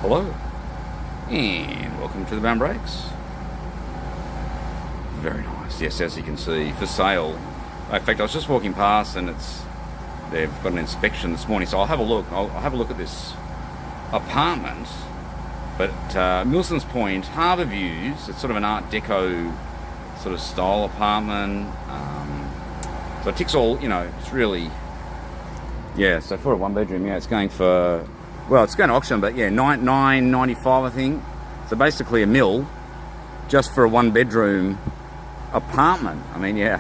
Hello, and welcome to the Brown Brakes. Very nice. Yes, as you can see, for sale. In fact, I was just walking past, and they've got an inspection this morning, so I'll have a look. I'll have a look at this apartment. But Milsons Point, Harbour Views. It's sort of an Art Deco sort of style apartment. So it ticks all. It's really. Yeah, so for a one bedroom, it's going for, it's going to auction, but $9.95 I think. So basically a mil just for a one bedroom apartment.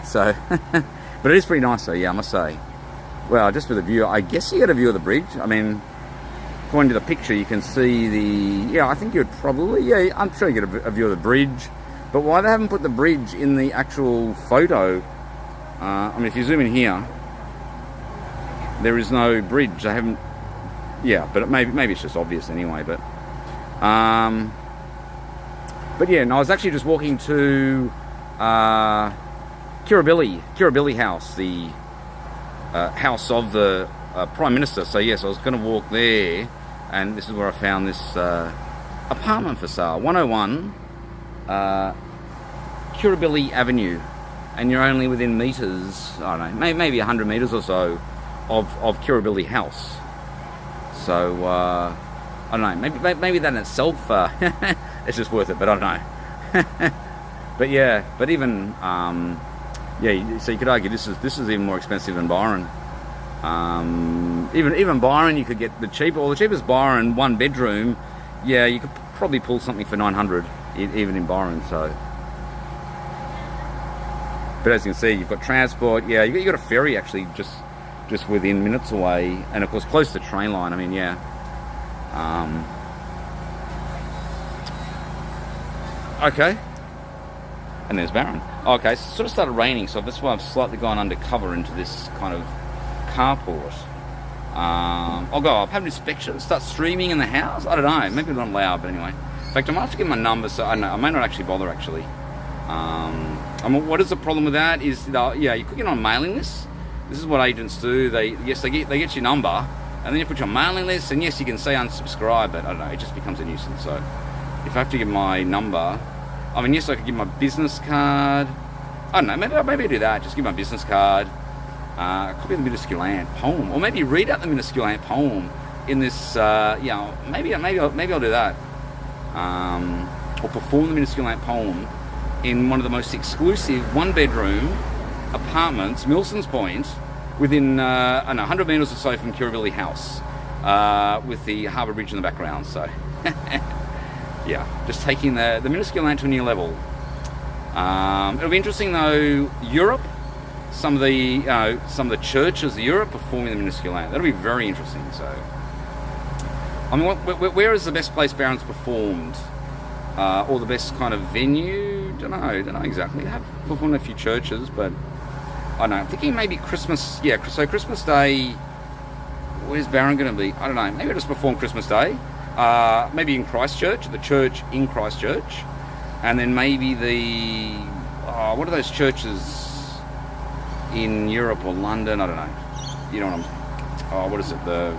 So, but it is pretty nice though, I must say. Well, just with a view, I guess you get a view of the bridge. According to the picture, you can see I think you'd probably, I'm sure you get a view of the bridge. But why they haven't put the bridge in the actual photo, if you zoom in here, there is no bridge. They haven't. But maybe it's just obvious anyway. But I was actually just walking to Kirribilli House, the house of the Prime Minister. So yes, I was going to walk there, and this is where I found this apartment for sale, 101 Kirribilli Avenue, and you're only within meters. I don't know, maybe 100 meters or so of Kirribilli House. So I don't know, maybe that in itself it's just worth it, but I don't know. but even so you could argue this is even more expensive than Byron. Even Byron, you could get the cheapest Byron one bedroom. You could probably pull something for 900 even in Byron. So, but as you can see, you've got transport. You got a ferry actually just within minutes away, and of course close to the train line. Okay, and there's Baron. Okay, so it sort of started raining, so that's why I've slightly gone undercover into this kind of carport. I'll go up, have an inspection, start streaming in the house. I don't know, maybe not loud, but anyway. In fact, I might have to give my number, so I don't know, I may not actually bother actually. What is the problem with that is, you could get on a mailing list. This is what agents do. They get your number, and then you put your mailing list, and yes, you can say unsubscribe, but I don't know, it just becomes a nuisance. So if I have to give my number, yes, I could give my business card. I don't know, maybe I do that. Just give my business card, a copy of the Minuscule Ant poem, or maybe read out the Minuscule Ant poem in this. Maybe I'll do that, or perform the Minuscule Ant poem in one of the most exclusive one-bedroom apartments, Milsons Point, within 100 metres or so from Kirribilli House, with the Harbour Bridge in the background. So, just taking the Minuscule Ant to a new level. It'll be interesting though. Europe, some of the churches of Europe performing the Minuscule Ant. That'll be very interesting. So, where is the best place Barron's performed, or the best kind of venue? Don't know exactly. I have performed in a few churches, but I don't know. I'm thinking maybe Christmas. So Christmas Day, where's Barron going to be? I don't know. Maybe I'll just perform Christmas Day. Maybe in Christchurch, the church in Christchurch. And then maybe what are those churches in Europe or London? I don't know. You know what is it? The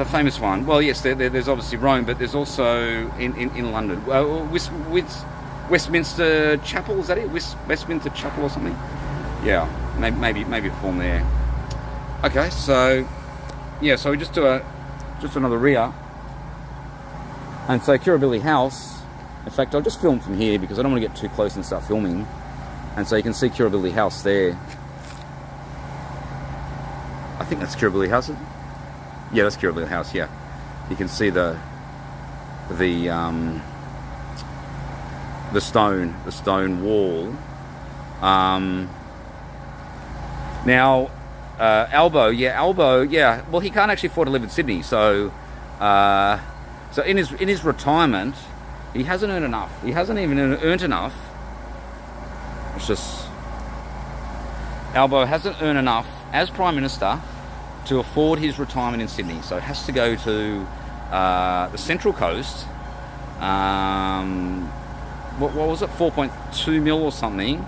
famous one. Well, yes, there's obviously Rome, but there's also in London. Westminster Chapel, is that it? Westminster Chapel or something? Yeah, maybe perform there. Okay, so so we just do another rear. And so Kirribilli House, in fact, I'll just film from here because I don't want to get too close and start filming. And so you can see Kirribilli House there. I think that's Kirribilli House. Yeah, that's Kirribilli House, yeah. You can see the stone wall. Now, Albo, well, he can't actually afford to live in Sydney, so in his retirement, he hasn't earned enough. He hasn't even earned enough. It's just Albo hasn't earned enough as Prime Minister to afford his retirement in Sydney, so it has to go to the Central Coast. What was it? 4.2 mil or something.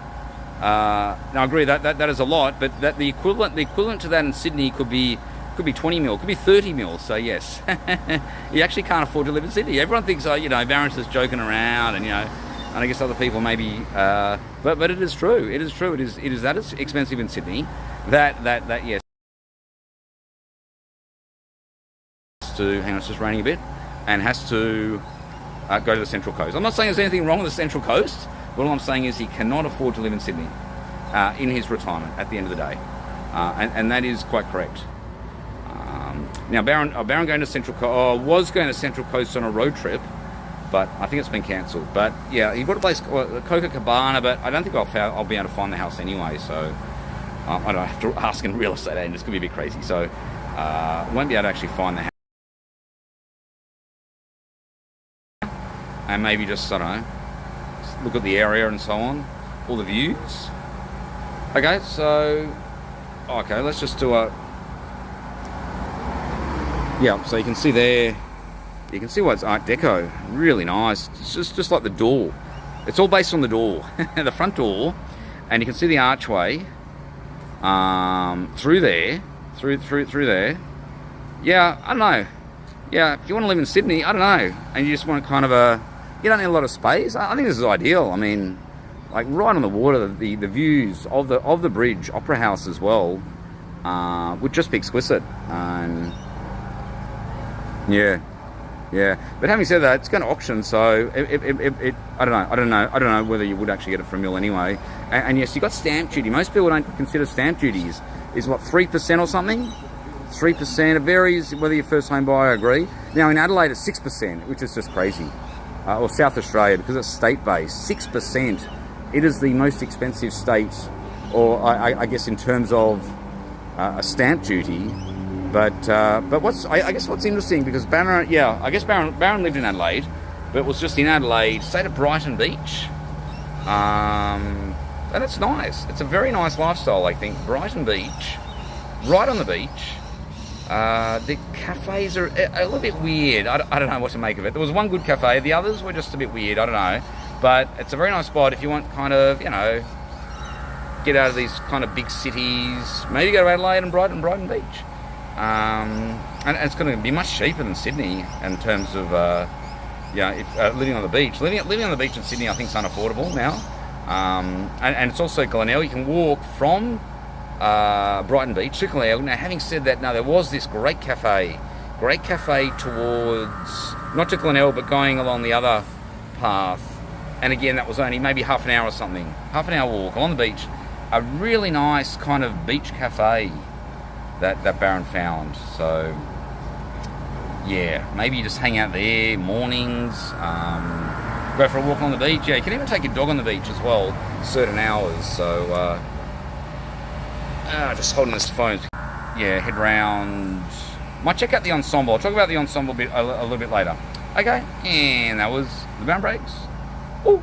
Now I agree that is a lot, but that the equivalent to that in Sydney could be Could be 20 mil, could be 30 mil. So yes, you actually can't afford to live in Sydney. Everyone thinks, oh, you know, Barron's just joking around, and you know, and I guess other people maybe, but it is true. It is true. It is that it's expensive in Sydney. That yes. To hang on, it's just raining a bit, and has to go to the Central Coast. I'm not saying there's anything wrong with the Central Coast, but all I'm saying is he cannot afford to live in Sydney in his retirement at the end of the day, and that is quite correct. Now Barron going to Central Coast, was going to Central Coast on a road trip, but I think it's been cancelled. But yeah, he bought a place called Coca Cabana, but I don't think I'll be able to find the house anyway. So I don't know, I have to ask in real estate agent. It's going to be a bit crazy. So won't be able to actually find the house. And maybe just, I don't know, look at the area and so on, all the views. Okay, so, let's just do a, yeah, so you can see there, you can see why it's Art Deco, really nice. It's just like the door. It's all based on the door, the front door, and you can see the archway through there, through there. Yeah, I don't know. Yeah, if you want to live in Sydney, I don't know, and you just want kind of you don't need a lot of space. I think this is ideal. I mean, like right on the water, the views of the bridge, Opera House as well, would just be exquisite. Yeah. But having said that, it's going to auction, so I don't know whether you would actually get it for $1 million anyway. And yes, you got stamp duty. Most people don't consider stamp duties is what, 3% or something. 3%. It varies whether you're first home buyer. I agree. Now in Adelaide, it's 6%, which is just crazy. Or South Australia, because it's state-based, 6%. It is the most expensive state, or I guess in terms of a stamp duty. But I guess what's interesting, because Barron lived in Adelaide, but was just in Adelaide, stayed at Brighton Beach, and it's nice. It's a very nice lifestyle, I think. Brighton Beach, right on the beach. The cafes are a little bit weird. I don't know what to make of it. There was one good cafe. The others were just a bit weird. I don't know. But it's a very nice spot if you want kind of, you know, get out of these kind of big cities. Maybe go to Adelaide and Brighton Beach. And it's going to be much cheaper than Sydney in terms of, living on the beach. Living on the beach in Sydney, I think, is unaffordable now. And it's also Glenelg. You can walk from Brighton Beach to Glenelg. Now, having said that, now there was this great cafe towards, not to Glenelg, but going along the other path. And again, that was only maybe half an hour or something. Half an hour walk along the beach. A really nice kind of beach cafe that Barron found. So, yeah, maybe you just hang out there mornings, go for a walk on the beach. Yeah, you can even take your dog on the beach as well, certain hours. So, just holding this phone. Yeah, head round. Might check out the ensemble. I'll talk about the ensemble a little bit later. Okay, and that was the Barron Breaks. Ooh.